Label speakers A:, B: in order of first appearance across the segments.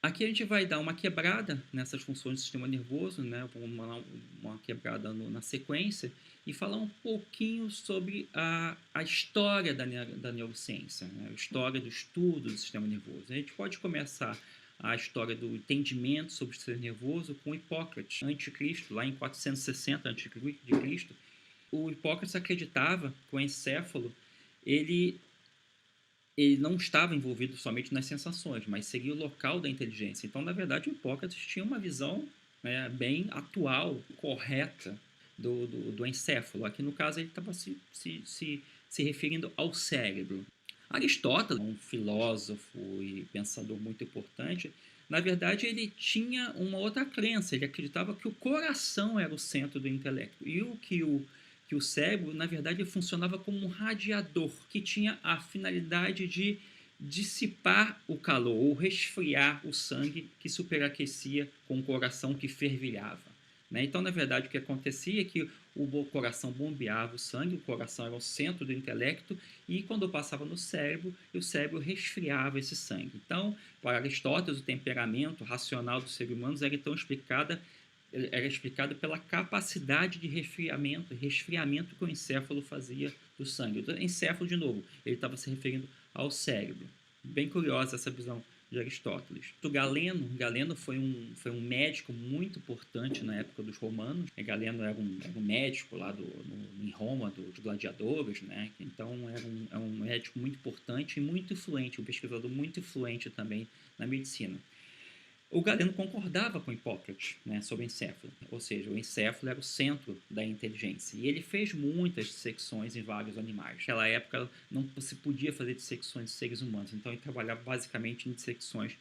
A: Aqui a gente vai dar uma quebrada nessas funções do sistema nervoso, né? Vamos dar uma quebrada na sequência e falar um pouquinho sobre a história da neurociência, né? A história do estudo do sistema nervoso. A gente pode começar a história do entendimento sobre o sistema nervoso com Hipócrates, anticristo, lá em 460 a.C. O Hipócrates acreditava que o encéfalo ele ele não estava envolvido somente nas sensações, mas seria o local da inteligência. Então, na verdade, o Hipócrates tinha uma visão, né, bem atual, correta do encéfalo. Aqui, no caso, ele estava se referindo ao cérebro. Aristóteles, um filósofo e pensador muito importante, na verdade, ele tinha uma outra crença. Ele acreditava que o coração era o centro do intelecto e que o cérebro, na verdade, funcionava como um radiador que tinha a finalidade de dissipar o calor ou resfriar o sangue que superaquecia com o coração que fervilhava. Né? Então, na verdade, o que acontecia é que o coração bombeava o sangue, o coração era o centro do intelecto, e quando passava no cérebro, o cérebro resfriava esse sangue. Então, para Aristóteles, o temperamento racional dos seres humanos era explicado pela capacidade de resfriamento que o encéfalo fazia do sangue. O encéfalo, de novo, ele estava se referindo ao cérebro. Bem curiosa essa visão de Aristóteles. O Galeno foi um médico muito importante na época dos romanos. Galeno era um médico lá em Roma, dos gladiadores, né? Então era um médico muito importante e muito influente, um pesquisador muito influente também na medicina. O Galeno concordava com Hipócrates, né, sobre o encéfalo, ou seja, o encéfalo era o centro da inteligência. E ele fez muitas dissecções em vários animais. Naquela época não se podia fazer dissecções de seres humanos, então ele trabalhava basicamente em dissecções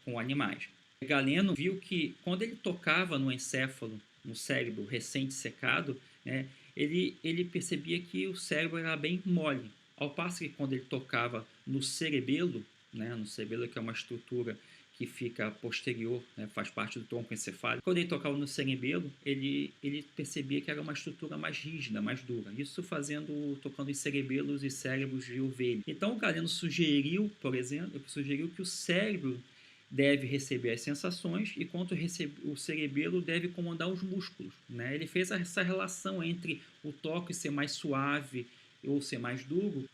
A: com animais. Galeno viu que quando ele tocava no encéfalo, no cérebro recém-dissecado, né, ele percebia que o cérebro era bem mole, ao passo que quando ele tocava no cerebelo, né, no cerebelo, que é uma estrutura que fica posterior, né, faz parte do tronco encefálico. Quando ele tocava no cerebelo, ele percebia que era uma estrutura mais rígida, mais dura. Isso tocando em cerebelos e cérebros de ovelha. Então o Galeno sugeriu, por exemplo, que o cérebro deve receber as sensações, enquanto o cerebelo deve comandar os músculos. Né? Ele fez essa relação entre o toque ser mais suave ou ser mais duro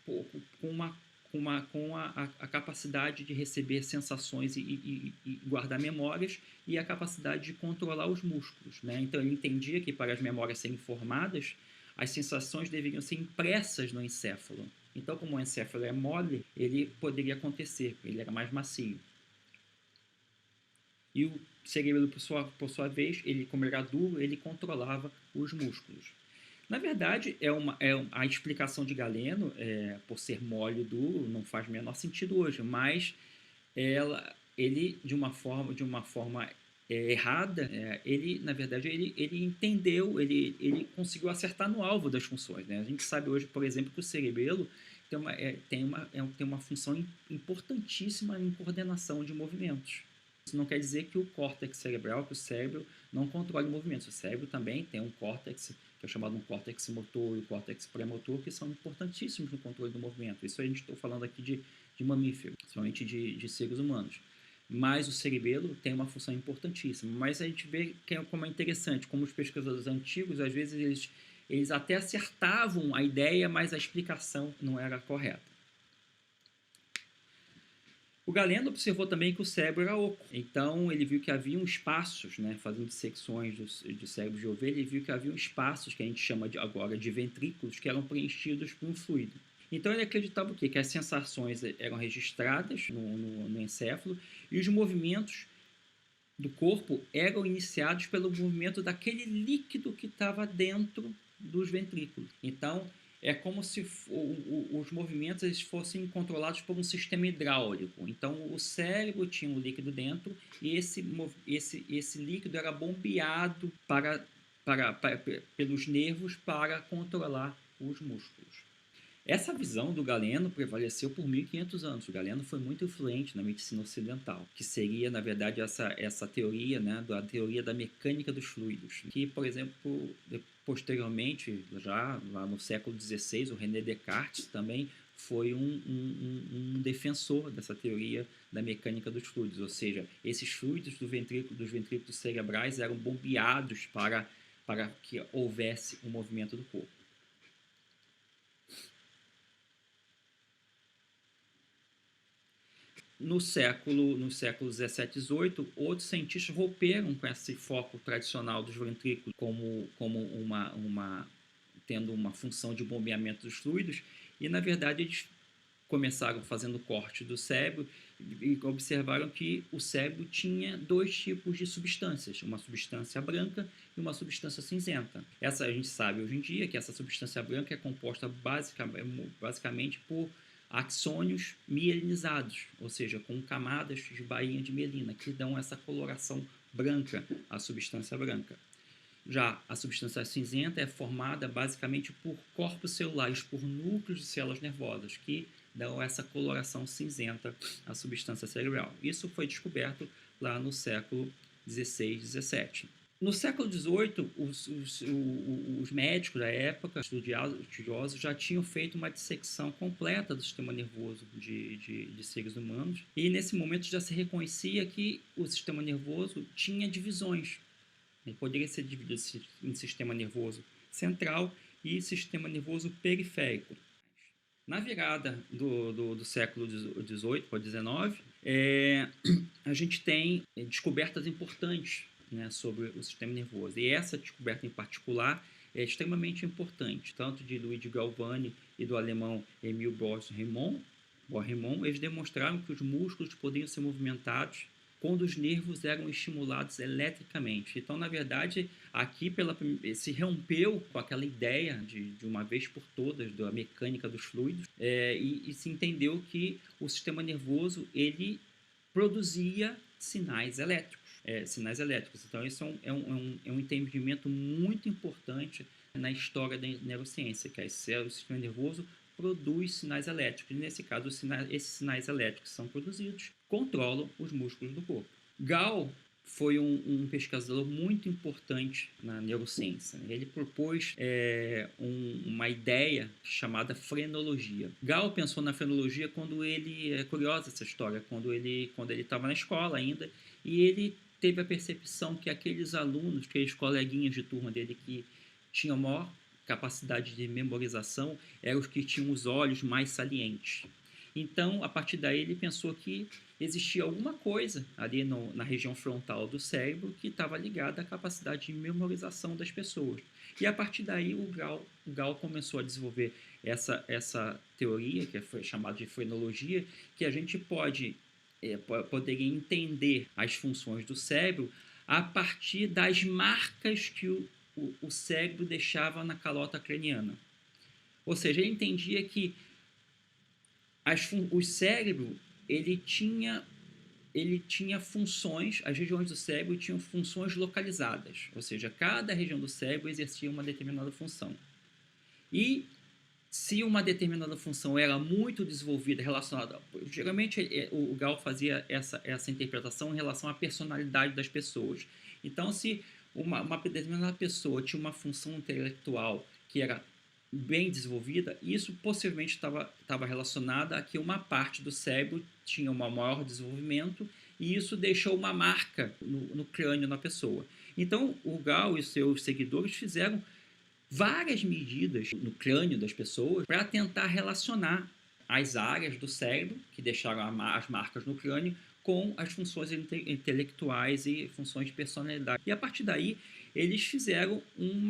A: com a capacidade de receber sensações e guardar memórias e a capacidade de controlar os músculos. Né? Então ele entendia que para as memórias serem formadas, as sensações deveriam ser impressas no encéfalo. Então, como o encéfalo é mole, ele poderia acontecer, ele era mais macio. E o cerebelo, por sua vez, como era duro, ele controlava os músculos. Na verdade, a explicação de Galeno, por ser mole e duro, não faz o menor sentido hoje, mas ele, de uma forma errada, ele, na verdade, ele entendeu, ele conseguiu acertar no alvo das funções. Né? A gente sabe hoje, por exemplo, que o cerebelo tem uma função importantíssima em coordenação de movimentos. Isso não quer dizer que o córtex cerebral, que o cérebro, não controle movimentos. O cérebro também tem um córtex, que é chamado um córtex motor e o córtex pré-motor, que são importantíssimos no controle do movimento. Isso a gente está falando aqui de mamífero, somente de seres humanos. Mas o cerebelo tem uma função importantíssima. Mas a gente vê como é interessante, como os pesquisadores antigos, às vezes eles até acertavam a ideia, mas a explicação não era correta. O Galeno observou também que o cérebro era oco, então ele viu que havia espaços, né, fazendo dissecções de cérebro de ovelha, ele viu que havia espaços que a gente chama agora de ventrículos, que eram preenchidos por um fluido. Então ele acreditava o quê? Que as sensações eram registradas no encéfalo e os movimentos do corpo eram iniciados pelo movimento daquele líquido que estava dentro dos ventrículos. Então, é como se os movimentos eles fossem controlados por um sistema hidráulico. Então, o cérebro tinha um líquido dentro e esse líquido era bombeado pelos nervos para controlar os músculos. Essa visão do Galeno prevaleceu por 1500 anos. O Galeno foi muito influente na medicina ocidental, que seria, na verdade, essa teoria, né, da teoria da mecânica dos fluidos, que, por exemplo, posteriormente, já lá no século XVI, o René Descartes também foi um defensor dessa teoria da mecânica dos fluidos, ou seja, esses fluidos dos ventrículos cerebrais eram bombeados para que houvesse um movimento do corpo. Nos séculos 17 e 18, outros cientistas romperam com esse foco tradicional dos ventrículos como tendo uma função de bombeamento dos fluidos, e na verdade eles começaram fazendo corte do cérebro e observaram que o cérebro tinha dois tipos de substâncias, uma substância branca e uma substância cinzenta. Essa a gente sabe hoje em dia que essa substância branca é composta basicamente por axônios mielinizados, ou seja, com camadas de bainha de mielina, que dão essa coloração branca à substância branca. Já a substância cinzenta é formada basicamente por corpos celulares, por núcleos de células nervosas, que dão essa coloração cinzenta à substância cerebral. Isso foi descoberto lá no século XVI, XVII. No século XVIII, os médicos da época, estudiosos, já tinham feito uma dissecção completa do sistema nervoso de seres humanos, e nesse momento já se reconhecia que o sistema nervoso tinha divisões. Ele poderia ser dividido em sistema nervoso central e sistema nervoso periférico. Na virada do século XVIII para XIX, a gente tem descobertas importantes, né, sobre o sistema nervoso. E essa descoberta em particular é extremamente importante, tanto de Luigi Galvani e do alemão Emil Bohr-Riemann. Eles demonstraram que os músculos podiam ser movimentados quando os nervos eram estimulados eletricamente. Então, na verdade, aqui se rompeu com aquela ideia de uma vez por todas da mecânica dos fluidos, e se entendeu que o sistema nervoso ele produzia sinais elétricos. Então, isso é um entendimento muito importante na história da neurociência, que o sistema nervoso produz sinais elétricos. E, nesse caso, esses sinais elétricos são produzidos, controlam os músculos do corpo. Gall foi um pesquisador muito importante na neurociência. Ele propôs uma ideia chamada frenologia. Gall pensou na frenologia quando ele... É curiosa essa história, quando ele estava na escola ainda, e ele teve a percepção que aqueles coleguinhas de turma dele que tinham maior capacidade de memorização eram os que tinham os olhos mais salientes. Então, a partir daí, ele pensou que existia alguma coisa ali na região frontal do cérebro que estava ligada à capacidade de memorização das pessoas. E a partir daí, o Gall começou a desenvolver essa teoria, que foi chamada de frenologia, que a gente poderia entender as funções do cérebro a partir das marcas que o cérebro deixava na calota craniana. Ou seja, ele entendia que o cérebro ele tinha funções, as regiões do cérebro tinham funções localizadas, ou seja, cada região do cérebro exercia uma determinada função. E se uma determinada função era muito desenvolvida, relacionada... Geralmente o Gall fazia essa interpretação em relação à personalidade das pessoas. Então, se uma determinada pessoa tinha uma função intelectual que era bem desenvolvida, isso possivelmente estava relacionada a que uma parte do cérebro tinha um maior desenvolvimento, e isso deixou uma marca no crânio da pessoa. Então, o Gall e seus seguidores fizeram várias medidas no crânio das pessoas para tentar relacionar as áreas do cérebro que deixaram as marcas no crânio com as funções intelectuais e funções de personalidade. E a partir daí, eles fizeram um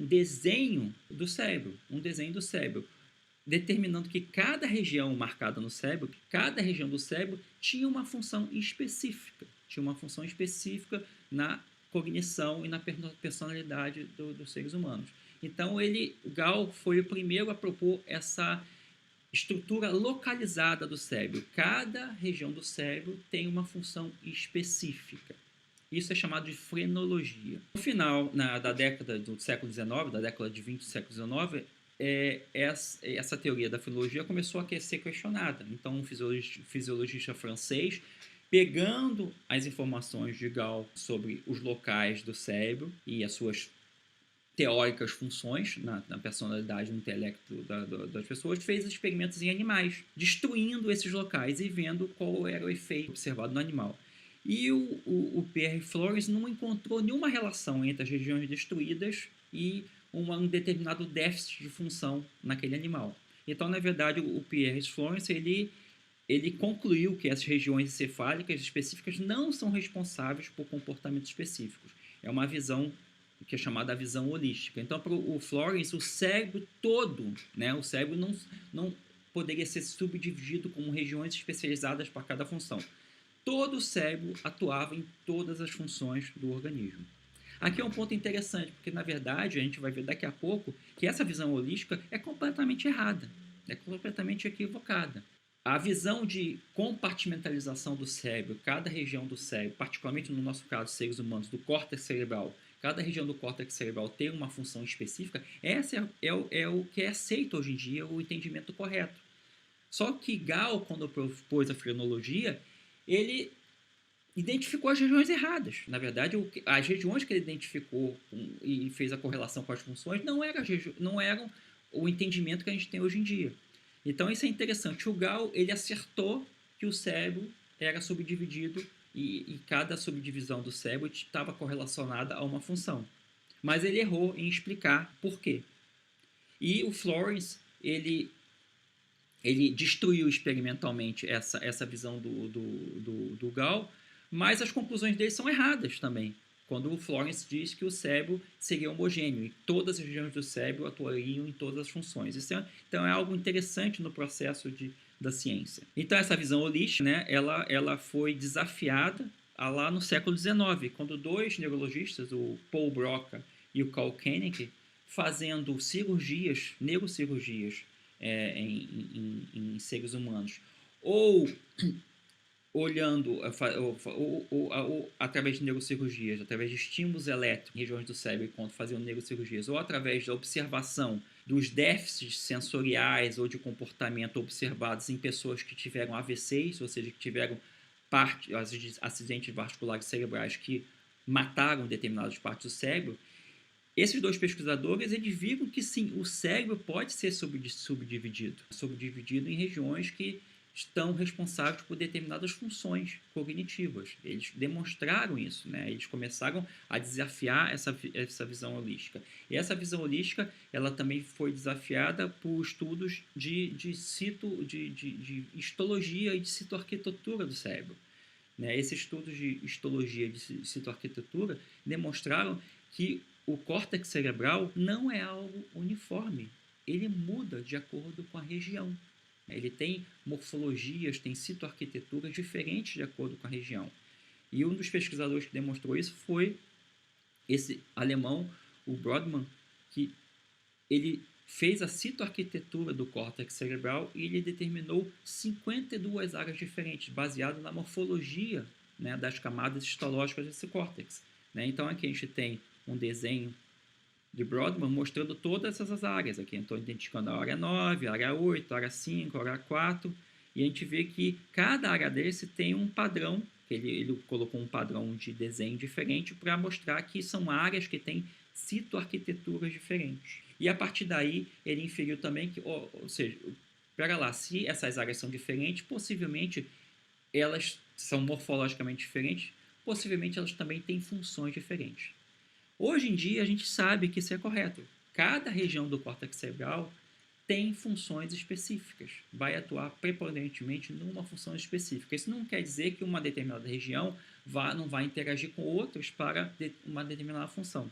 A: desenho do cérebro, determinando que cada região marcada no cérebro, cada região do cérebro tinha uma função específica, na cognição e na personalidade dos seres humanos. Então, Gall foi o primeiro a propor essa estrutura localizada do cérebro. Cada região do cérebro tem uma função específica. Isso é chamado de frenologia. No final da década do século XIX, da década de 20 do século XIX, essa teoria da frenologia começou a ser questionada. Então, um fisiologista francês, pegando as informações de Gall sobre os locais do cérebro e as suas teóricas funções na personalidade, no intelecto das pessoas, fez experimentos em animais, destruindo esses locais e vendo qual era o efeito observado no animal. E o Pierre Flores não encontrou nenhuma relação entre as regiões destruídas e um determinado déficit de função naquele animal. Então, na verdade, o Pierre Flores ele concluiu que essas regiões encefálicas específicas não são responsáveis por comportamentos específicos. É uma visão que é chamada a visão holística. Então, para o Florence, o cérebro todo, né, o cérebro não poderia ser subdividido como regiões especializadas para cada função. Todo o cérebro atuava em todas as funções do organismo. Aqui é um ponto interessante, porque na verdade a gente vai ver daqui a pouco que essa visão holística é completamente errada, é completamente equivocada. A visão de compartimentalização do cérebro, cada região do cérebro, particularmente no nosso caso, seres humanos, do córtex cerebral, cada região do córtex cerebral tem uma função específica, essa é o que é aceito hoje em dia, o entendimento correto. Só que Gall, quando propôs a frenologia, ele identificou as regiões erradas. Na verdade, as regiões que ele identificou e fez a correlação com as funções não eram o entendimento que a gente tem hoje em dia. Então, isso é interessante. O Gall, ele acertou que o cérebro era subdividido e cada subdivisão do cérebro estava correlacionada a uma função. Mas ele errou em explicar por quê. E o Florence, ele destruiu experimentalmente essa visão do Gall, mas as conclusões dele são erradas também. Quando o Florence diz que o cérebro seria homogêneo e todas as regiões do cérebro atuariam em todas as funções. Então é algo interessante no processo da ciência. Então essa visão holística, né, ela foi desafiada lá no século XIX, quando dois neurologistas, o Paul Broca e o Carl Koenig, fazendo neurocirurgias em seres humanos, ou olhando através de neurocirurgias, através de estímulos elétricos em regiões do cérebro quando faziam neurocirurgias, ou através da observação dos déficits sensoriais ou de comportamento observados em pessoas que tiveram AVCs, ou seja, que tiveram acidentes vasculares cerebrais que mataram determinadas partes do cérebro. Esses dois pesquisadores, eles viram que sim, o cérebro pode ser subdividido em regiões que estão responsáveis por determinadas funções cognitivas. Eles demonstraram isso, né? Eles começaram a desafiar essa visão holística. E essa visão holística, ela também foi desafiada por estudos de histologia e de citoarquitetura do cérebro. Né? Esses estudos de histologia e de citoarquitetura demonstraram que o córtex cerebral não é algo uniforme. Ele muda de acordo com a região. Ele tem morfologias, tem citoarquiteturas diferentes de acordo com a região. E um dos pesquisadores que demonstrou isso foi esse alemão, o Brodmann, que ele fez a citoarquitetura do córtex cerebral e ele determinou 52 áreas diferentes, baseado na morfologia, né, das camadas histológicas desse córtex. Né? Então aqui a gente tem um desenho de Brodmann mostrando todas essas áreas aqui. Estou identificando a área 9, a área 8, a área 5, a área 4, e a gente vê que cada área desse tem um padrão, que ele colocou um padrão de desenho diferente para mostrar que são áreas que têm citoarquiteturas diferentes. E a partir daí ele inferiu também que, ou seja, pega lá, se essas áreas são diferentes, possivelmente elas são morfologicamente diferentes, possivelmente elas também têm funções diferentes. Hoje em dia, a gente sabe que isso é correto. Cada região do córtex cerebral tem funções específicas, vai atuar preponderantemente numa função específica. Isso não quer dizer que uma determinada região não vai interagir com outras para uma determinada função.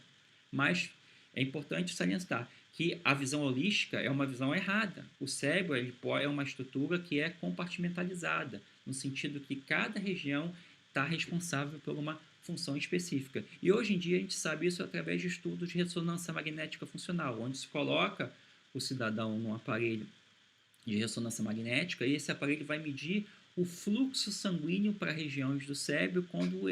A: Mas é importante salientar que a visão holística é uma visão errada. O cérebro é uma estrutura que é compartimentalizada, no sentido que cada região está responsável por uma função específica. E hoje em dia a gente sabe isso através de estudos de ressonância magnética funcional, onde se coloca o cidadão num aparelho de ressonância magnética e esse aparelho vai medir o fluxo sanguíneo para regiões do cérebro quando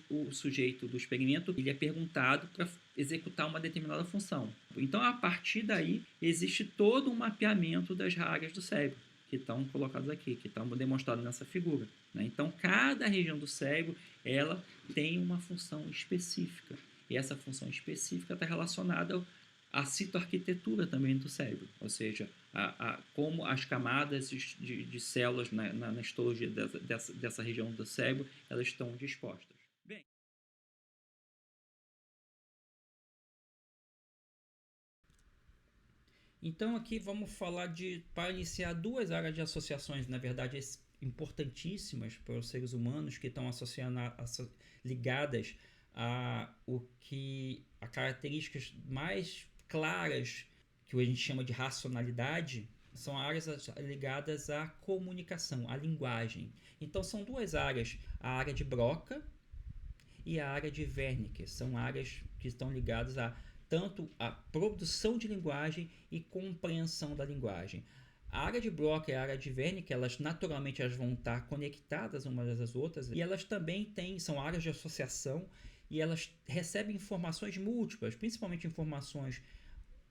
A: o sujeito do experimento ele é perguntado para executar uma determinada função. Então, a partir daí, existe todo um mapeamento das áreas do cérebro que estão colocadas aqui, que estão demonstradas nessa figura. Né? Então, cada região do cérebro ela tem uma função específica. E essa função específica está relacionada à citoarquitetura também do cérebro, ou seja, como as camadas de células na histologia dessa região do cérebro elas estão dispostas. Bem, então aqui vamos falar para iniciar duas áreas de associações, na verdade, importantíssimas para os seres humanos que estão ligadas a características mais claras que a gente chama de racionalidade, são áreas ligadas à comunicação, à linguagem. Então são duas áreas, a área de Broca e a área de Wernicke, são áreas que estão ligadas a tanto a produção de linguagem e compreensão da linguagem. A área de Broca e a área de Wernicke, elas naturalmente vão estar conectadas umas às outras, e elas também são áreas de associação, e elas recebem informações múltiplas, principalmente informações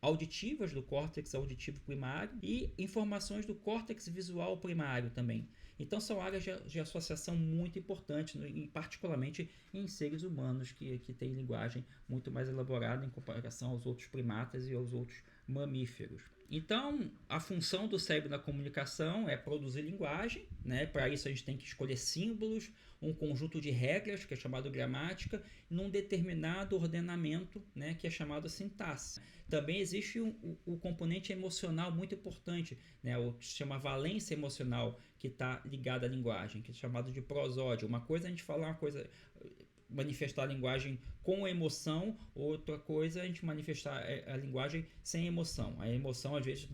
A: auditivas do córtex auditivo primário e informações do córtex visual primário também. Então são áreas de associação muito importantes, e particularmente em seres humanos que têm linguagem muito mais elaborada em comparação aos outros primatas e aos outros mamíferos. Então, a função do cérebro na comunicação é produzir linguagem, né? Para isso a gente tem que escolher símbolos, um conjunto de regras, que é chamado gramática, num determinado ordenamento, né? Que é chamado sintaxe. Também existe o componente emocional muito importante, né? O que se chama valência emocional, que está ligado à linguagem, que é chamado de prosódia. Uma coisa é a gente falar uma coisa, manifestar a linguagem com emoção, outra coisa é a gente manifestar a linguagem sem emoção. A emoção, às vezes,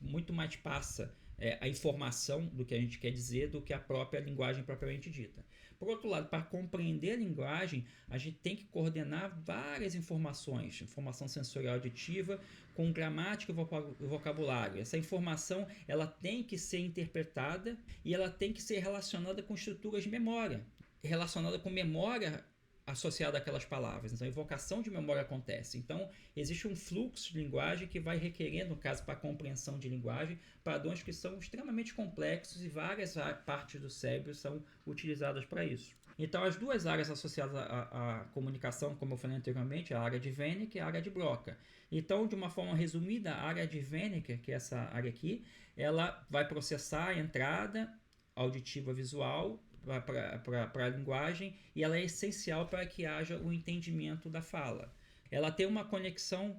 A: muito mais passa a informação do que a gente quer dizer do que a própria linguagem propriamente dita. Por outro lado, para compreender a linguagem, a gente tem que coordenar várias informações, informação sensorial auditiva com gramática e vocabulário. Essa informação ela tem que ser interpretada e ela tem que ser relacionada com estruturas de memória, relacionada com memória associada àquelas palavras. Então, a evocação de memória acontece. Então, existe um fluxo de linguagem que vai requerer, no caso, para a compreensão de linguagem, padrões que são extremamente complexos e várias partes do cérebro são utilizadas para isso. Então, as duas áreas associadas à comunicação, como eu falei anteriormente, a área de Wernicke e a área de Broca. Então, de uma forma resumida, a área de Wernicke, que é essa área aqui, ela vai processar a entrada auditiva visual para a linguagem, e ela é essencial para que haja o entendimento da fala. Ela tem uma conexão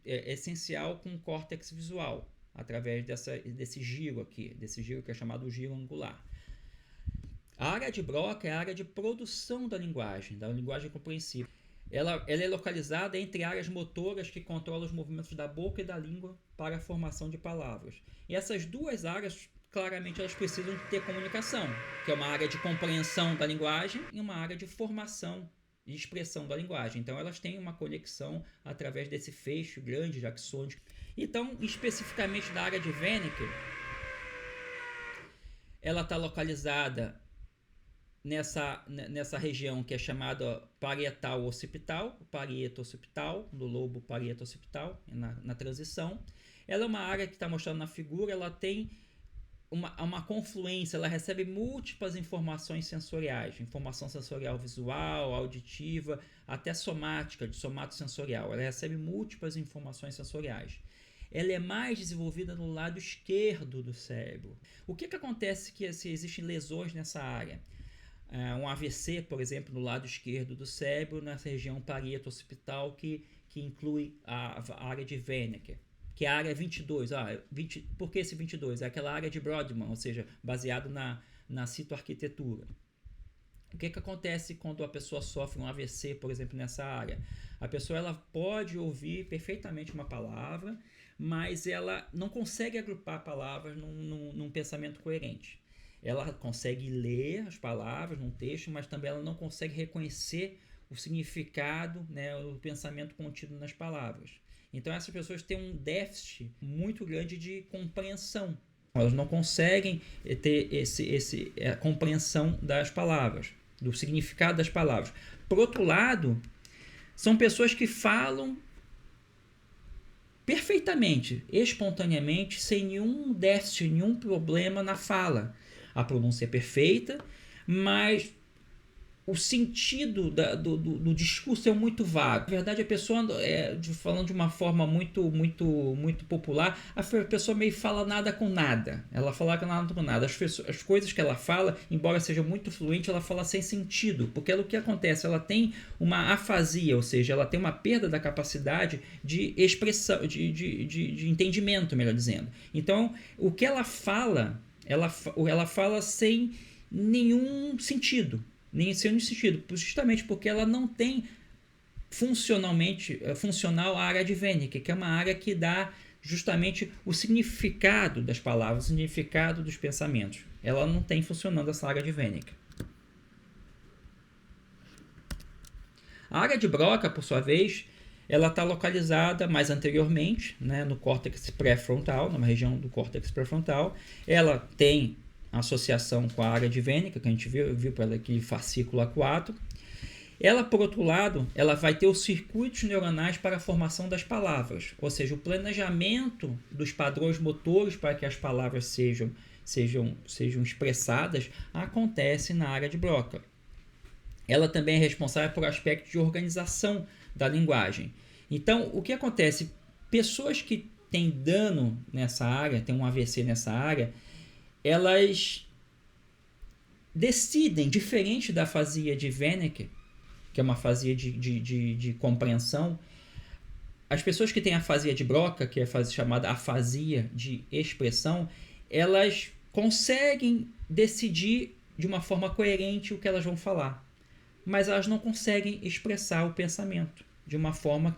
A: essencial com o córtex visual, através desse giro aqui, desse giro que é chamado giro angular. A área de Broca é a área de produção da linguagem compreensível. Ela é localizada entre áreas motoras que controlam os movimentos da boca e da língua para a formação de palavras. E essas duas áreas, claramente, elas precisam ter comunicação, que é uma área de compreensão da linguagem e uma área de formação e expressão da linguagem. Então, elas têm uma conexão através desse feixe grande de axônios. Então, especificamente da área de Wernicke, ela está localizada nessa região que é chamada parietal occipital, parieto occipital, do lobo parieto occipital, na transição. Ela é uma área que está mostrando na figura, ela tem uma confluência, ela recebe múltiplas informações sensoriais, informação sensorial visual, auditiva, até somática, de somatosensorial. Ela recebe múltiplas informações sensoriais. Ela é mais desenvolvida no lado esquerdo do cérebro. O que acontece se existem lesões nessa área? Um AVC, por exemplo, no lado esquerdo do cérebro, nessa região parieto occipital, que inclui a área de Wernicke, que é a área 22. Por que esse 22? É aquela área de Brodmann, ou seja, baseado na citoarquitetura. O que acontece quando a pessoa sofre um AVC, por exemplo, nessa área? A pessoa ela pode ouvir perfeitamente uma palavra, mas ela não consegue agrupar palavras num pensamento coerente. Ela consegue ler as palavras num texto, mas também ela não consegue reconhecer o significado, né, o pensamento contido nas palavras. Então essas pessoas têm um déficit muito grande de compreensão. Elas não conseguem ter a compreensão das palavras, do significado das palavras. Por outro lado, são pessoas que falam perfeitamente, espontaneamente, sem nenhum déficit, nenhum problema na fala. A pronúncia é perfeita, mas o sentido do discurso é muito vago. Na verdade, a pessoa, falando de uma forma muito popular, a pessoa meio fala nada com nada. Ela fala nada com nada. As coisas que ela fala, embora seja muito fluente, ela fala sem sentido. Porque o que acontece? Ela tem uma afasia, ou seja, ela tem uma perda da capacidade de expressão, de entendimento, melhor dizendo. Então, o que ela fala, ela fala sem nenhum sentido. Nem seu sentido, justamente porque ela não tem funcional a área de Wernicke, que é uma área que dá justamente o significado das palavras, o significado dos pensamentos. Ela não tem funcionando essa área de Wernicke. A área de Broca, por sua vez, ela está localizada mais anteriormente, né, no córtex pré-frontal, numa região do córtex pré-frontal. Ela tem associação com a área de Wernicke, que a gente viu pelo aqui fascículo A4. Ela, por outro lado, ela vai ter os circuitos neuronais para a formação das palavras, ou seja, o planejamento dos padrões motores para que as palavras sejam expressadas acontece na área de Broca. Ela também é responsável por aspectos de organização da linguagem. Então, o que acontece? Pessoas que têm dano nessa área, têm um AVC nessa área, elas decidem, diferente da afasia de Wernicke, que é uma afasia de compreensão, as pessoas que têm afasia de Broca, que é chamada afasia de expressão, elas conseguem decidir de uma forma coerente o que elas vão falar, mas elas não conseguem expressar o pensamento de uma forma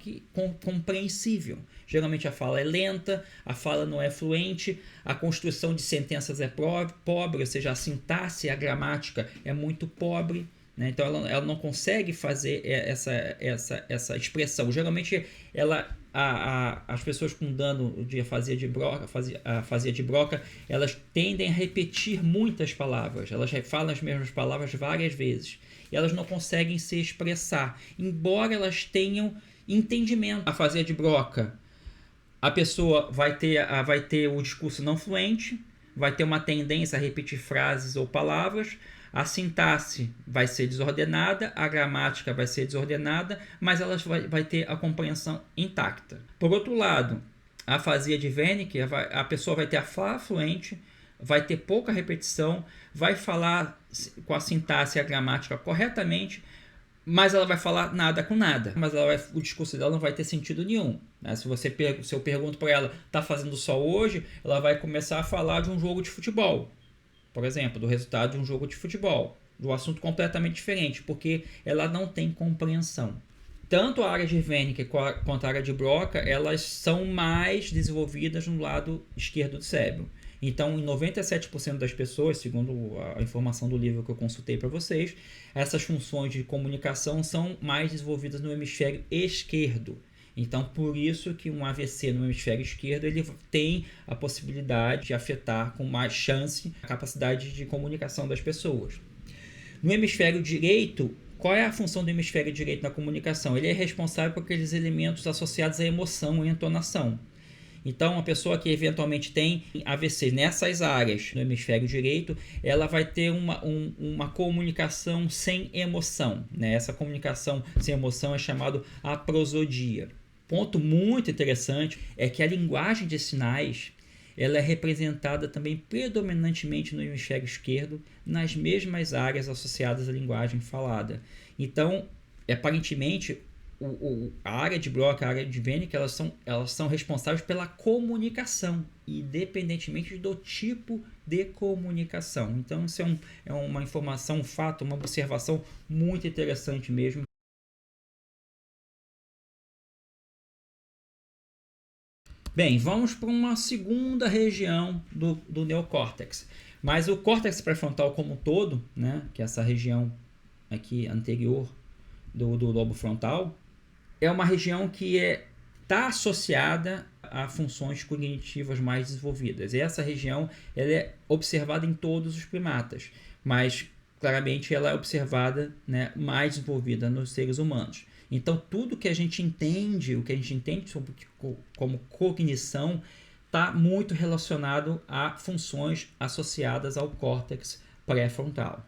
A: compreensível. Geralmente a fala é lenta, a fala não é fluente, a construção de sentenças é pobre, ou seja, a sintaxe, a gramática é muito pobre, né? Então ela não consegue fazer essa expressão. Geralmente as pessoas com dano de afasia de Broca, elas tendem a repetir muitas palavras, elas falam as mesmas palavras várias vezes. E elas não conseguem se expressar, embora elas tenham entendimento. A afasia de Broca, a pessoa vai ter o discurso não fluente, vai ter uma tendência a repetir frases ou palavras, a sintaxe vai ser desordenada, a gramática vai ser desordenada, mas ela vai ter a compreensão intacta. Por outro lado, a afasia de Wernicke, a pessoa vai ter a fala fluente, vai ter pouca repetição, vai falar com a sintaxe e a gramática corretamente, mas ela vai falar nada com nada. Mas o discurso dela não vai ter sentido nenhum, né? Se eu pergunto para ela, tá fazendo só hoje? Ela vai começar a falar de um jogo de futebol, por exemplo, do resultado de um jogo de futebol, de um assunto completamente diferente, porque ela não tem compreensão. Tanto a área de Wernicke quanto a área de Broca, elas são mais desenvolvidas no lado esquerdo do cérebro. Então, em 97% das pessoas, segundo a informação do livro que eu consultei para vocês, essas funções de comunicação são mais desenvolvidas no hemisfério esquerdo. Então, por isso que um AVC no hemisfério esquerdo ele tem a possibilidade de afetar com mais chance a capacidade de comunicação das pessoas. No hemisfério direito, qual é a função do hemisfério direito na comunicação? Ele é responsável por aqueles elementos associados à emoção e entonação. Então, a pessoa que eventualmente tem AVC nessas áreas no hemisfério direito, ela vai ter uma comunicação sem emoção, né? Essa comunicação sem emoção é chamada aprosodia. Ponto muito interessante é que a linguagem de sinais ela é representada também predominantemente no hemisfério esquerdo, nas mesmas áreas associadas à linguagem falada. Então, aparentemente, a área de Broca, a área de Wernicke, elas são responsáveis pela comunicação, independentemente do tipo de comunicação. Então, isso é uma informação, um fato, uma observação muito interessante mesmo. Bem, vamos para uma segunda região do neocórtex. Mas o córtex pré-frontal como um todo, né, que é essa região aqui anterior do lobo frontal, é uma região que está associada a funções cognitivas mais desenvolvidas. E essa região ela é observada em todos os primatas, mas claramente ela é observada, né, mais desenvolvida nos seres humanos. Então, tudo que a gente entende, o que a gente entende como cognição, está muito relacionado a funções associadas ao córtex pré-frontal.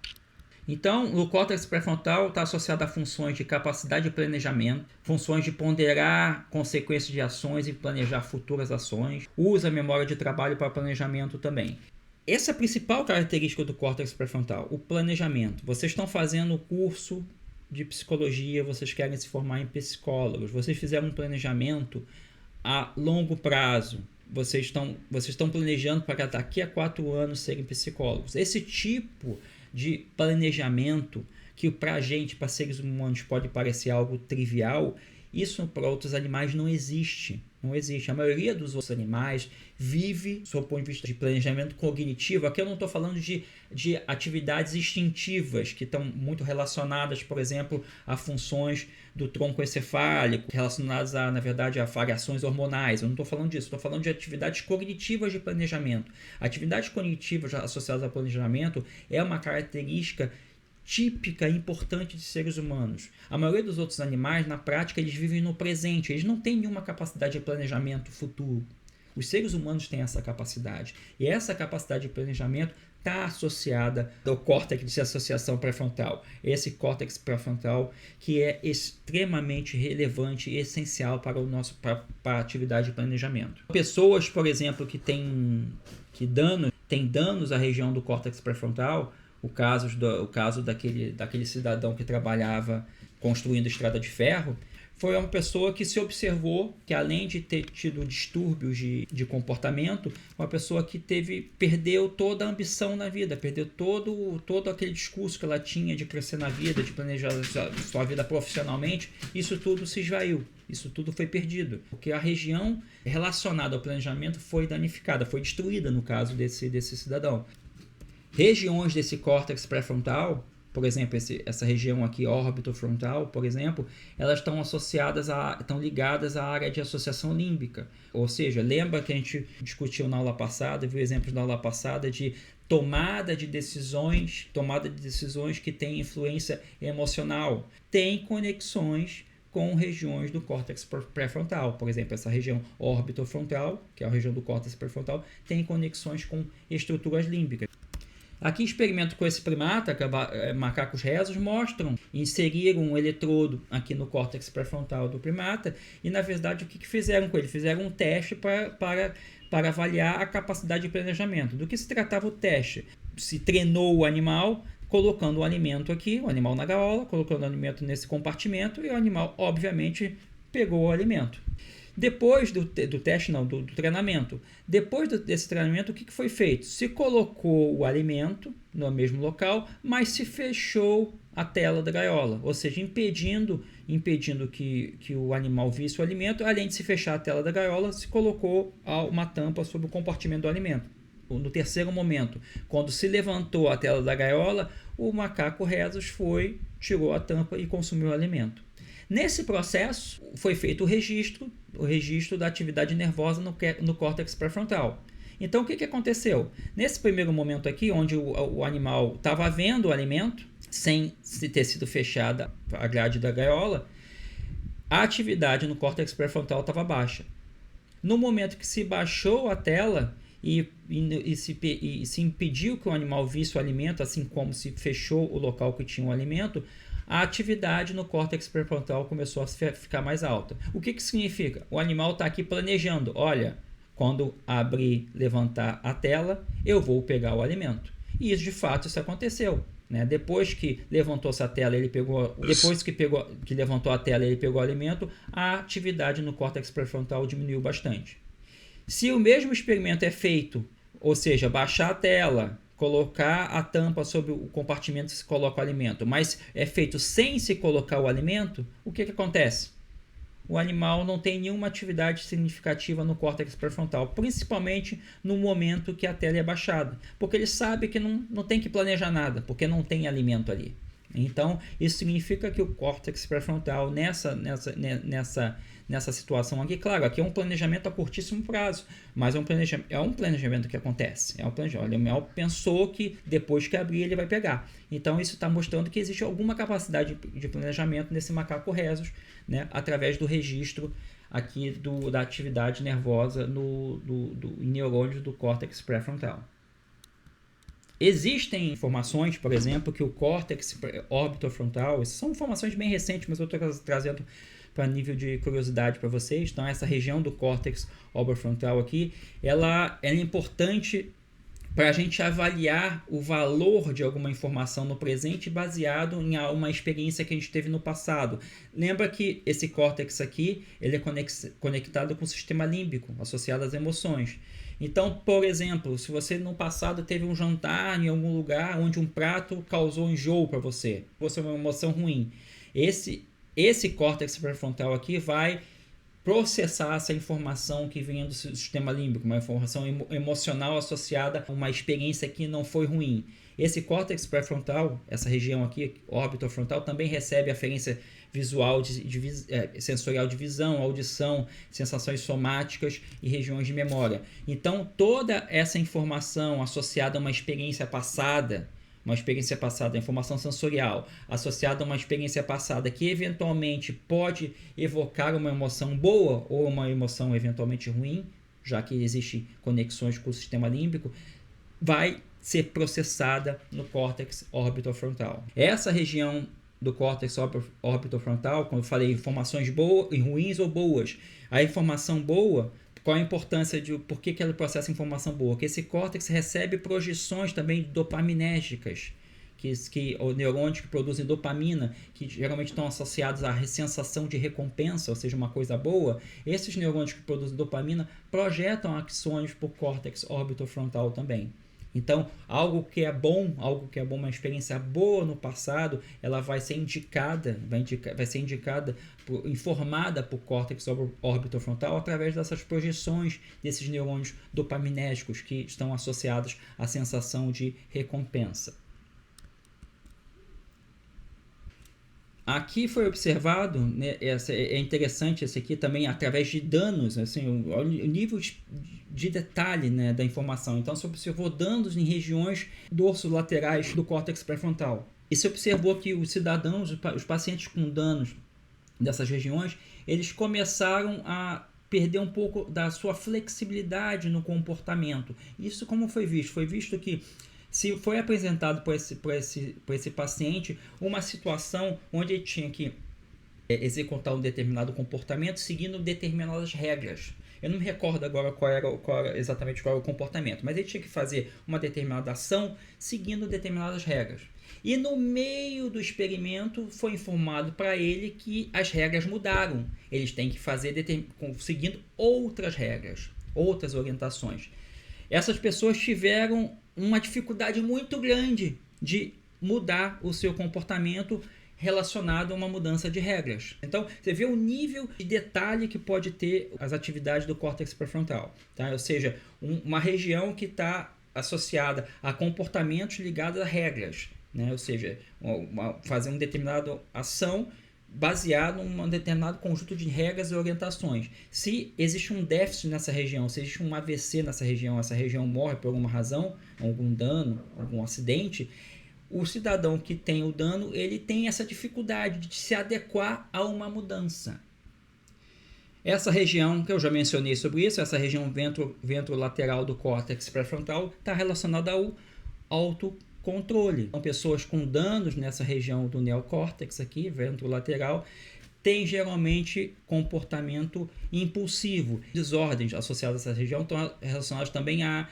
A: Então, o córtex pré-frontal está associado a funções de capacidade de planejamento, funções de ponderar consequências de ações e planejar futuras ações, usa a memória de trabalho para planejamento também. Essa é a principal característica do córtex pré-frontal, o planejamento. Vocês estão fazendo o curso de psicologia, vocês querem se formar em psicólogos, vocês fizeram um planejamento a longo prazo, vocês estão planejando para daqui a 4 anos serem psicólogos. Esse tipo de planejamento, que para a gente, para seres humanos, pode parecer algo trivial, isso para outros animais não existe. Não existe. A maioria dos outros animais vive, sob o ponto de vista de planejamento cognitivo. Aqui eu não estou falando de atividades instintivas, que estão muito relacionadas, por exemplo, a funções do tronco encefálico, relacionadas, na verdade, a variações hormonais. Eu não estou falando disso. Estou falando de atividades cognitivas de planejamento. Atividades cognitivas associadas ao planejamento é uma característica típica e importante de seres humanos. A maioria dos outros animais, na prática, eles vivem no presente. Eles não têm nenhuma capacidade de planejamento futuro. Os seres humanos têm essa capacidade. E essa capacidade de planejamento está associada ao córtex de associação pré-frontal. Esse córtex pré-frontal que é extremamente relevante e essencial para a atividade de planejamento. Pessoas, por exemplo, que têm danos à região do córtex pré-frontal, o caso daquele cidadão que trabalhava construindo estrada de ferro, foi uma pessoa que se observou que, além de ter tido distúrbios de comportamento, uma pessoa que perdeu toda a ambição na vida, perdeu todo aquele discurso que ela tinha de crescer na vida, de planejar sua vida profissionalmente. Isso tudo se esvaiu, isso tudo foi perdido, porque a região relacionada ao planejamento foi danificada, foi destruída no caso desse cidadão. Regiões desse córtex pré-frontal, por exemplo, essa região aqui, órbito-frontal, por exemplo, elas estão ligadas à área de associação límbica. Ou seja, lembra que a gente discutiu na aula passada, viu exemplos na aula passada de tomada de decisões que tem influência emocional. Tem conexões com regiões do córtex pré-frontal. Por exemplo, essa região órbito-frontal, que é a região do córtex pré-frontal, tem conexões com estruturas límbicas. Aqui, experimento com esse primata, macacos rezos, mostram inserir um eletrodo aqui no córtex pré-frontal do primata e, na verdade, o que fizeram com ele? Fizeram um teste para avaliar a capacidade de planejamento. Do que se tratava o teste? Se treinou o animal colocando o alimento aqui, o animal na gaiola, colocando o alimento nesse compartimento e o animal, obviamente, pegou o alimento. Depois do treinamento, depois desse treinamento, o que foi feito? Se colocou o alimento no mesmo local, mas se fechou a tela da gaiola, ou seja, impedindo que o animal visse o alimento. Além de se fechar a tela da gaiola, se colocou uma tampa sobre o compartimento do alimento. No terceiro momento, quando se levantou a tela da gaiola, o macaco rhesus tirou a tampa e consumiu o alimento. Nesse processo, foi feito o registro da atividade nervosa no córtex pré-frontal. Então, o que aconteceu? Nesse primeiro momento aqui, onde o animal estava vendo o alimento, sem ter sido fechada a grade da gaiola, a atividade no córtex pré-frontal estava baixa. No momento que se baixou a tela e se impediu que o animal visse o alimento, assim como se fechou o local que tinha o alimento, a atividade no córtex pré-frontal começou a ficar mais alta. O que significa? O animal está aqui planejando. Olha, quando levantar a tela, eu vou pegar o alimento. E isso, de fato, isso aconteceu. Né? Depois que levantou-se a tela, que levantou a tela, ele pegou o alimento, a atividade no córtex pré-frontal diminuiu bastante. Se o mesmo experimento é feito, ou seja, baixar a tela, colocar a tampa sobre o compartimento que se coloca o alimento, mas é feito sem se colocar o alimento, o que acontece? O animal não tem nenhuma atividade significativa no córtex pré-frontal, principalmente no momento que a tela é baixada, porque ele sabe que não tem que planejar nada, porque não tem alimento ali. Então, isso significa que o córtex pré-frontal, nessa situação aqui, claro, aqui é um planejamento a curtíssimo prazo, mas é um planejamento que acontece. O animal pensou que depois que abrir ele vai pegar. Então, isso está mostrando que existe alguma capacidade de planejamento nesse macaco rhesus, né, através do registro aqui da atividade nervosa em neurônios do córtex pré-frontal. Existem informações, por exemplo, que o córtex orbitofrontal, essas são informações bem recentes, mas eu estou trazendo para nível de curiosidade para vocês. Então, essa região do córtex orbitofrontal aqui, ela é importante para a gente avaliar o valor de alguma informação no presente baseado em uma experiência que a gente teve no passado. Lembra que esse córtex aqui, ele é conectado com o sistema límbico, associado às emoções. Então, por exemplo, se você no passado teve um jantar em algum lugar onde um prato causou enjoo para você uma emoção ruim, esse córtex pré-frontal aqui vai processar essa informação que vem do sistema límbico, uma informação emocional associada a uma experiência que não foi ruim. Esse córtex pré-frontal, essa região aqui, orbitofrontal, também recebe aferência visual, sensorial de visão, audição, sensações somáticas e regiões de memória. Então, toda essa informação associada a uma experiência passada, informação sensorial, associada a uma experiência passada que eventualmente pode evocar uma emoção boa ou uma emoção eventualmente ruim, já que existem conexões com o sistema límbico, vai ser processada no córtex orbitofrontal. Essa região do córtex orbitofrontal, quando eu falei informações ruins ou boas, a informação boa, qual a importância de por que ele processa informação boa? Porque esse córtex recebe projeções também dopaminérgicas, que os neurônios que produzem dopamina, que geralmente estão associados à sensação de recompensa, ou seja, uma coisa boa. Esses neurônios que produzem dopamina projetam axônios para o córtex orbitofrontal também. Então, algo que é bom, uma experiência boa no passado, ela vai ser informada por córtex orbitofrontal através dessas projeções desses neurônios dopaminérgicos que estão associados à sensação de recompensa. Aqui foi observado, né, é interessante esse aqui também, através de danos, assim, o nível de detalhe, né, da informação. Então, se observou danos em regiões dorsolaterais do córtex pré-frontal. E se observou que os cidadãos, os pacientes com danos dessas regiões, eles começaram a perder um pouco da sua flexibilidade no comportamento. Isso como foi visto? Foi visto que se foi apresentado por esse paciente uma situação onde ele tinha que executar um determinado comportamento seguindo determinadas regras. Eu não me recordo agora exatamente qual era o comportamento, mas ele tinha que fazer uma determinada ação seguindo determinadas regras. E no meio do experimento foi informado para ele que as regras mudaram. Eles têm que fazer seguindo outras regras, outras orientações. Essas pessoas tiveram uma dificuldade muito grande de mudar o seu comportamento relacionado a uma mudança de regras. Então, você vê o nível de detalhe que pode ter as atividades do córtex pré-frontal, tá? Ou seja, uma região que está associada a comportamentos ligados a regras, né? Ou seja, fazer uma determinada ação baseado em um determinado conjunto de regras e orientações. Se existe um déficit nessa região, se existe um AVC nessa região, essa região morre por alguma razão, algum dano, algum acidente, o cidadão que tem o dano, ele tem essa dificuldade de se adequar a uma mudança. Essa região, que eu já mencionei sobre isso, essa região ventrolateral do córtex pré-frontal, está relacionada ao autocontrole. Então, pessoas com danos nessa região do neocórtex aqui, ventrolateral, têm geralmente comportamento impulsivo. Desordens associadas a essa região estão relacionadas também a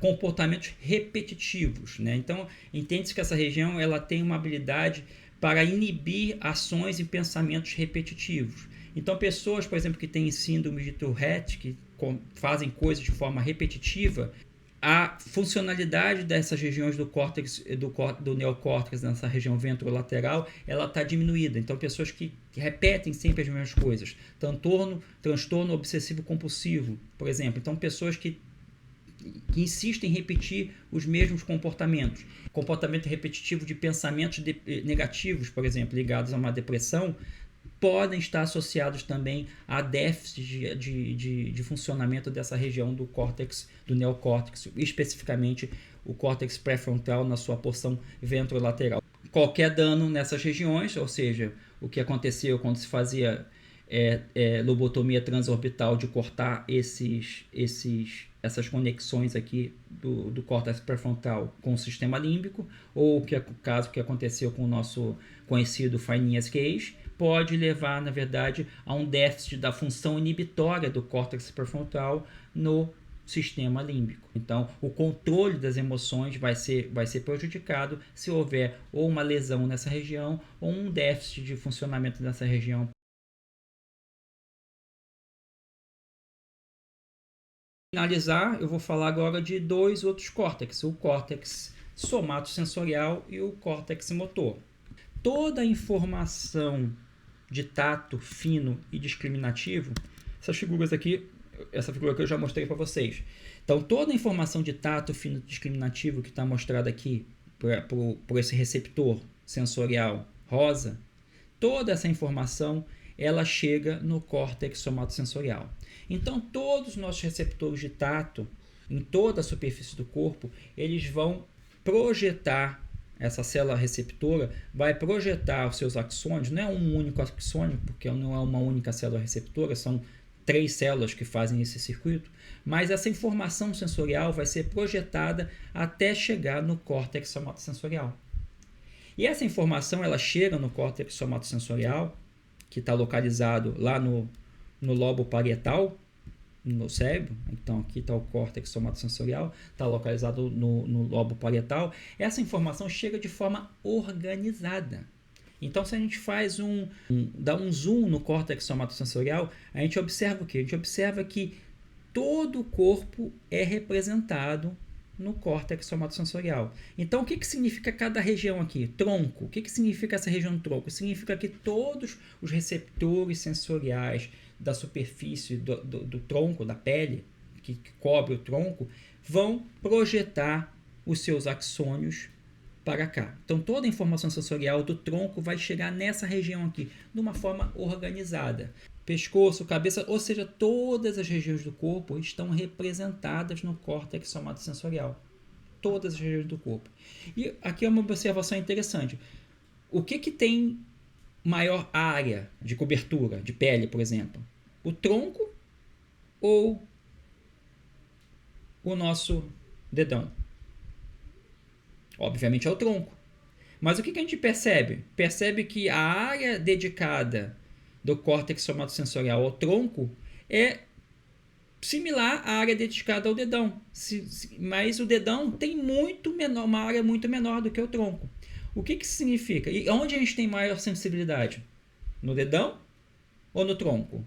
A: comportamentos repetitivos, né? Então, entende-se que essa região ela tem uma habilidade para inibir ações e pensamentos repetitivos. Então, pessoas, por exemplo, que têm síndrome de Tourette, que fazem coisas de forma repetitiva, a funcionalidade dessas regiões do córtex, do neocórtex, nessa região ventrolateral, ela está diminuída. Então, pessoas que repetem sempre as mesmas coisas. Transtorno obsessivo compulsivo, por exemplo. Então, pessoas que insistem em repetir os mesmos comportamentos. Comportamento repetitivo de pensamentos negativos, por exemplo, ligados a uma depressão, podem estar associados também a déficit de funcionamento dessa região do córtex, do neocórtex, especificamente o córtex pré-frontal na sua porção ventrolateral. Qualquer dano nessas regiões, ou seja, o que aconteceu quando se fazia lobotomia transorbital, de cortar essas conexões aqui do córtex pré-frontal com o sistema límbico, ou que é o caso que aconteceu com o nosso conhecido Farinias Cage, pode levar, na verdade, a um déficit da função inibitória do córtex pré-frontal no sistema límbico. Então, o controle das emoções vai ser prejudicado se houver ou uma lesão nessa região ou um déficit de funcionamento nessa região. Para finalizar, eu vou falar agora de dois outros córtex, o córtex somatosensorial e o córtex motor. Toda a informação de tato fino e discriminativo, essas figuras aqui, essa figura que eu já mostrei para vocês. Então, toda a informação de tato fino e discriminativo que está mostrada aqui por esse receptor sensorial rosa, toda essa informação ela chega no córtex somatosensorial. Então, todos os nossos receptores de tato, em toda a superfície do corpo, eles vão projetar, essa célula receptora vai projetar os seus axônios, não é um único axônio, porque não é uma única célula receptora, são 3 células que fazem esse circuito, mas essa informação sensorial vai ser projetada até chegar no córtex somatosensorial. E essa informação ela chega no córtex somatosensorial, que está localizado lá no lobo parietal, no cérebro. Então aqui está o córtex somatosensorial, está localizado no lobo parietal. Essa informação chega de forma organizada. Então, se a gente dá um zoom no córtex somatosensorial, a gente observa o quê? A gente observa que todo o corpo é representado no córtex somatosensorial. Então, o que significa cada região aqui? Tronco. O que significa essa região do tronco? Significa que todos os receptores sensoriais da superfície do tronco, da pele, que cobre o tronco, vão projetar os seus axônios para cá. Então, toda a informação sensorial do tronco vai chegar nessa região aqui, de uma forma organizada. Pescoço, cabeça, ou seja, todas as regiões do corpo estão representadas no córtex somatosensorial. Todas as regiões do corpo. E aqui é uma observação interessante. O que tem maior área de cobertura de pele, por exemplo? O tronco ou o nosso dedão? Obviamente é o tronco. Mas o que a gente percebe? Percebe que a área dedicada do córtex somatosensorial ao tronco é similar à área dedicada ao dedão. Mas o dedão tem uma área muito menor do que o tronco. O que isso significa? E onde a gente tem maior sensibilidade? No dedão ou no tronco?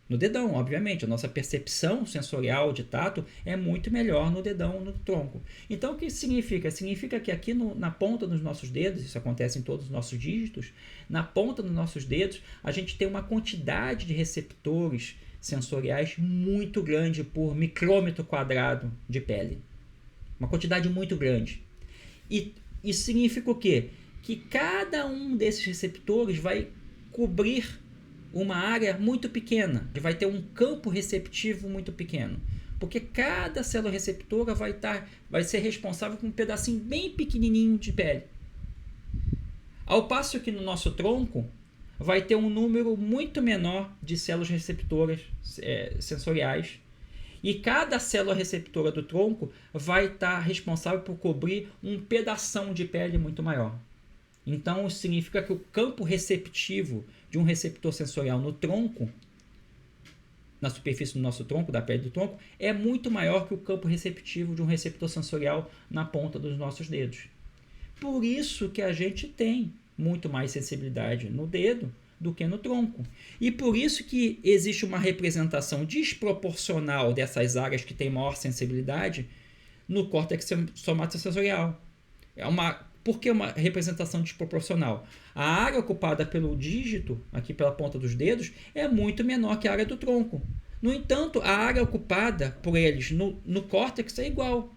A: No dedão, obviamente. A nossa percepção sensorial de tato é muito melhor no dedão ou no tronco. Então, o que isso significa? Significa que aqui na ponta dos nossos dedos, isso acontece em todos os nossos dígitos, na ponta dos nossos dedos, a gente tem uma quantidade de receptores sensoriais muito grande por micrômetro quadrado de pele. Uma quantidade muito grande. E isso significa o quê? Que cada um desses receptores vai cobrir uma área muito pequena, vai ter um campo receptivo muito pequeno, porque cada célula receptora vai ser responsável por um pedacinho bem pequenininho de pele. Ao passo que no nosso tronco vai ter um número muito menor de células receptoras sensoriais, e cada célula receptora do tronco vai estar responsável por cobrir um pedação de pele muito maior. Então, isso significa que o campo receptivo de um receptor sensorial no tronco, na superfície do nosso tronco, da pele do tronco, é muito maior que o campo receptivo de um receptor sensorial na ponta dos nossos dedos. Por isso que a gente tem muito mais sensibilidade no dedo do que no tronco. E por isso que existe uma representação desproporcional dessas áreas que têm maior sensibilidade no córtex somatosensorial. Por que uma representação desproporcional? A área ocupada pelo dígito, aqui pela ponta dos dedos, é muito menor que a área do tronco. No entanto, a área ocupada por eles no córtex é igual.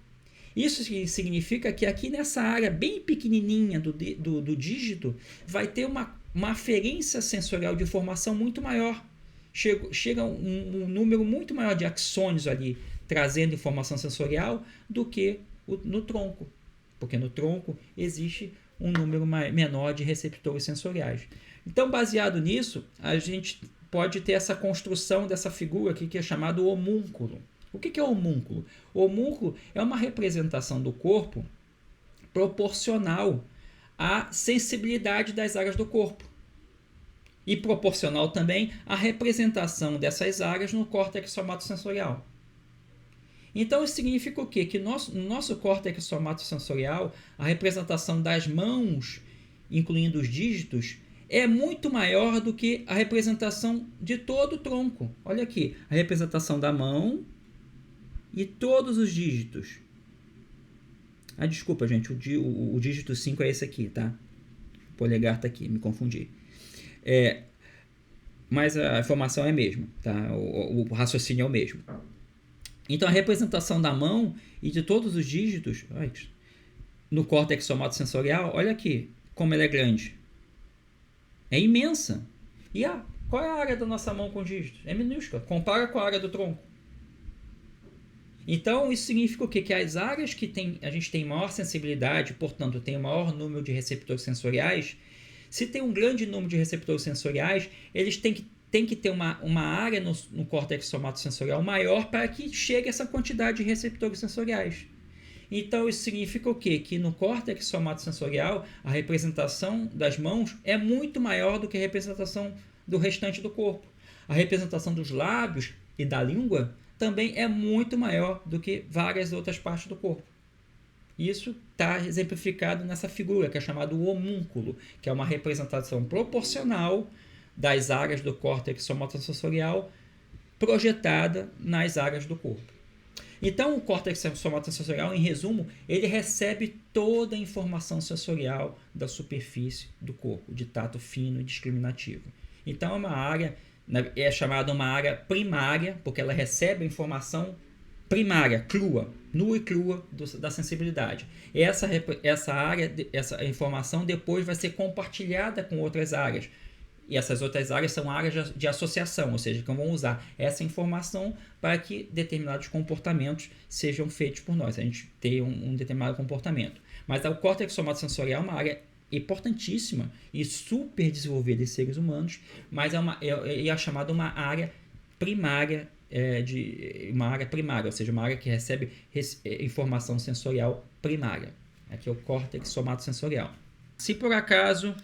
A: Isso significa que aqui nessa área bem pequenininha do dígito vai ter uma aferência sensorial de informação muito maior. Chega um número muito maior de axônios ali, trazendo informação sensorial, do que no tronco. Porque no tronco existe um número menor de receptores sensoriais. Então, baseado nisso, a gente
B: pode ter essa construção dessa figura aqui que é chamado homúnculo. O que é homúnculo? O homúnculo é uma representação do corpo proporcional à sensibilidade das áreas do corpo e proporcional também à representação dessas áreas no córtex somatosensorial. Então, isso significa o quê? Que no nosso córtex somatosensorial, a representação das mãos, incluindo os dígitos, é muito maior do que a representação de todo o tronco. Olha aqui, a representação da mão e todos os dígitos. Desculpa, gente, o dígito 5 é esse aqui, tá? O polegar tá aqui, me confundi. Mas a informação é a mesma, tá? O raciocínio é o mesmo. Então, a representação da mão e de todos os dígitos no córtex somatosensorial, olha aqui como ela é grande. É imensa. E qual é a área da nossa mão com dígitos? É minúscula. Compara com a área do tronco. Então, isso significa o quê? Que as áreas que a gente tem maior sensibilidade, portanto, tem o maior número de receptores sensoriais, se tem um grande número de receptores sensoriais, eles têm que ter uma área no córtex somatosensorial maior para que chegue essa quantidade de receptores sensoriais. Então, isso significa o quê? Que no córtex somatosensorial, a representação das mãos é muito maior do que a representação do restante do corpo. A representação dos lábios e da língua também é muito maior do que várias outras partes do corpo. Isso está exemplificado nessa figura, que é chamada homúnculo, que é uma representação proporcional das áreas do córtex somatosensorial projetada nas áreas do corpo. Então, o córtex somatosensorial, em resumo, ele recebe toda a informação sensorial da superfície do corpo, de tato fino e discriminativo. Então, é uma área, é chamada uma área primária, porque ela recebe a informação primária, crua, nua e crua da sensibilidade. Essa área, essa informação depois vai ser compartilhada com outras áreas. E essas outras áreas são áreas de associação, ou seja, que vão usar essa informação para que determinados comportamentos sejam feitos por nós. A gente tem um determinado comportamento. Mas o córtex somatosensorial é uma área importantíssima e super desenvolvida em seres humanos, mas é chamada uma área primária, uma área primária, ou seja, uma área que recebe informação sensorial primária. Aqui é o córtex somatosensorial. Se por acaso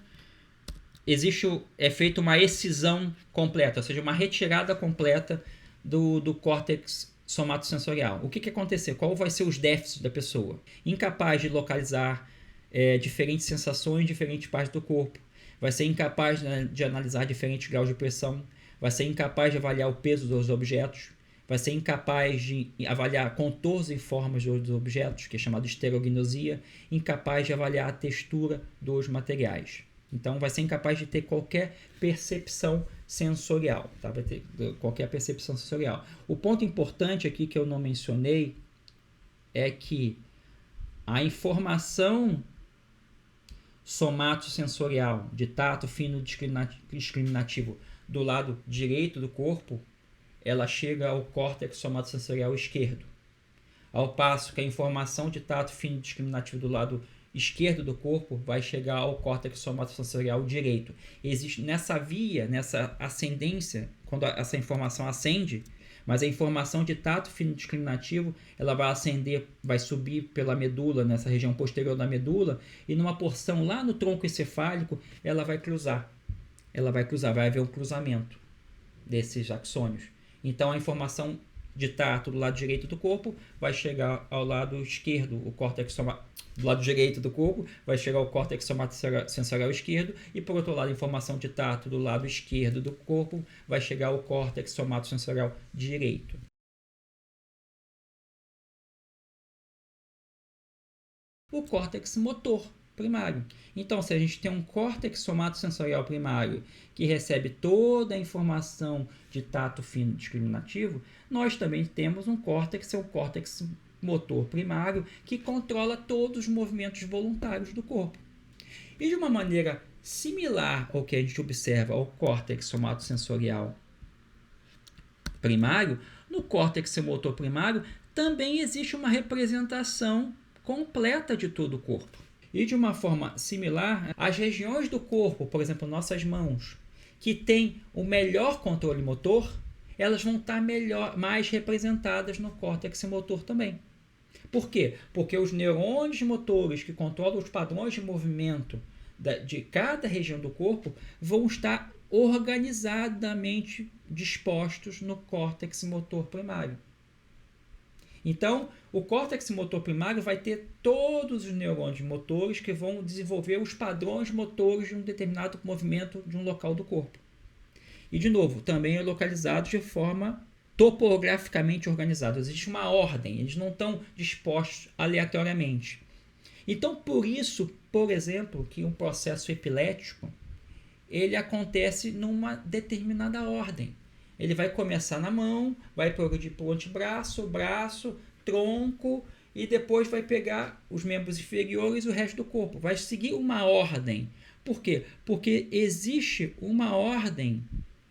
B: é feita uma excisão completa, ou seja, uma retirada completa do córtex somatosensorial. O que aconteceu? Qual vai ser os déficits da pessoa? Incapaz de localizar diferentes sensações em diferentes partes do corpo. Vai ser incapaz de analisar diferentes graus de pressão. Vai ser incapaz de avaliar o peso dos objetos. Vai ser incapaz de avaliar contornos e formas dos objetos, que é chamado de estereognosia. Incapaz de avaliar a textura dos materiais. Então, vai ser incapaz de ter qualquer percepção sensorial. Tá? Vai ter qualquer percepção sensorial. O ponto importante aqui que eu não mencionei é que a informação somatosensorial de tato fino discriminativo do lado direito do corpo, ela chega ao córtex somatosensorial esquerdo. Ao passo que a informação de tato fino discriminativo do lado esquerdo do corpo vai chegar ao córtex somatosensorial direito. Existe nessa via, nessa ascendência, quando essa informação ascende, mas a informação de tato fino discriminativo, ela vai ascender, vai subir pela medula, nessa região posterior da medula, e numa porção lá no tronco encefálico, ela vai cruzar. Vai haver um cruzamento desses axônios. Então, a informação de tato do lado direito do corpo vai chegar ao lado esquerdo, do lado direito do corpo vai chegar ao córtex somatosensorial esquerdo, e por outro lado, a informação de tato do lado esquerdo do corpo vai chegar ao córtex somatosensorial direito. O córtex motor primário. Então, se a gente tem um córtex somatosensorial primário que recebe toda a informação de tato fino discriminativo, nós também temos um córtex, o córtex motor primário, que controla todos os movimentos voluntários do corpo. E de uma maneira similar ao que a gente observa ao córtex somatosensorial primário, no córtex motor primário também existe uma representação completa de todo o corpo. E de uma forma similar, as regiões do corpo, por exemplo, nossas mãos, que têm o melhor controle motor, elas vão estar mais representadas no córtex motor também. Por quê? Porque os neurônios motores que controlam os padrões de movimento de cada região do corpo vão estar organizadamente dispostos no córtex motor primário. Então, o córtex motor primário vai ter todos os neurônios motores que vão desenvolver os padrões motores de um determinado movimento de um local do corpo. E, de novo, também é localizado de forma topograficamente organizada. Existe uma ordem, eles não estão dispostos aleatoriamente. Então, por isso, por exemplo, que um processo epilético ele acontece numa determinada ordem. Ele vai começar na mão, vai progredir para o antebraço, braço, tronco, e depois vai pegar os membros inferiores e o resto do corpo. Vai seguir uma ordem. Por quê? Porque existe uma ordem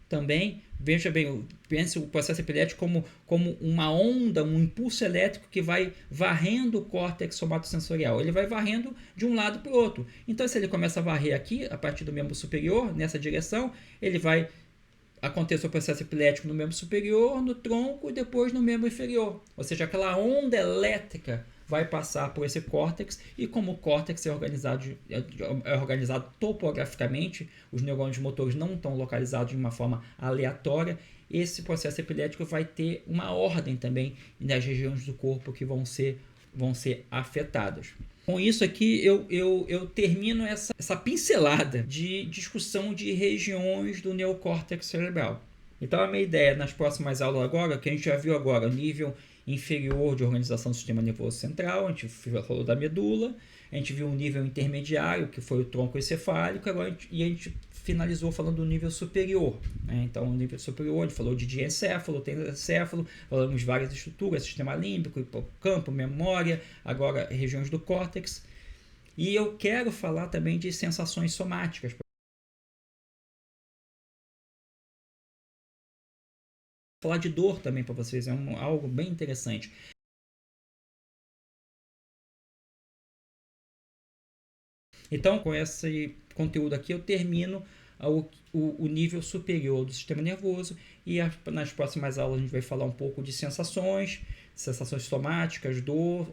B: também. Veja bem, pense o processo epilético como uma onda, um impulso elétrico que vai varrendo o córtex somatosensorial. Ele vai varrendo de um lado para o outro. Então, se ele começa a varrer aqui, a partir do membro superior, nessa direção, ele vai acontecer o processo epilético no membro superior, no tronco e depois no membro inferior. Ou seja, aquela onda elétrica vai passar por esse córtex, e como o córtex é organizado topograficamente, os neurônios motores não estão localizados de uma forma aleatória, esse processo epilético vai ter uma ordem também nas regiões do corpo que vão ser afetadas. Com isso aqui eu termino essa pincelada de discussão de regiões do neocórtex cerebral. Então a minha ideia nas próximas aulas agora, que a gente já viu agora, o nível inferior de organização do sistema nervoso central, a gente falou da medula, a gente viu o nível intermediário, que foi o tronco encefálico, agora a gente finalizou falando do nível superior. Né? Então, o nível superior, a gente falou de diencéfalo, telencéfalo, falamos de várias estruturas, sistema límbico, hipocampo, memória, agora regiões do córtex. E eu quero falar também de sensações somáticas. Falar de dor também para vocês, é algo bem interessante. Então, com esse conteúdo aqui, eu termino o nível superior do sistema nervoso, e nas próximas aulas a gente vai falar um pouco de sensações somáticas, dor,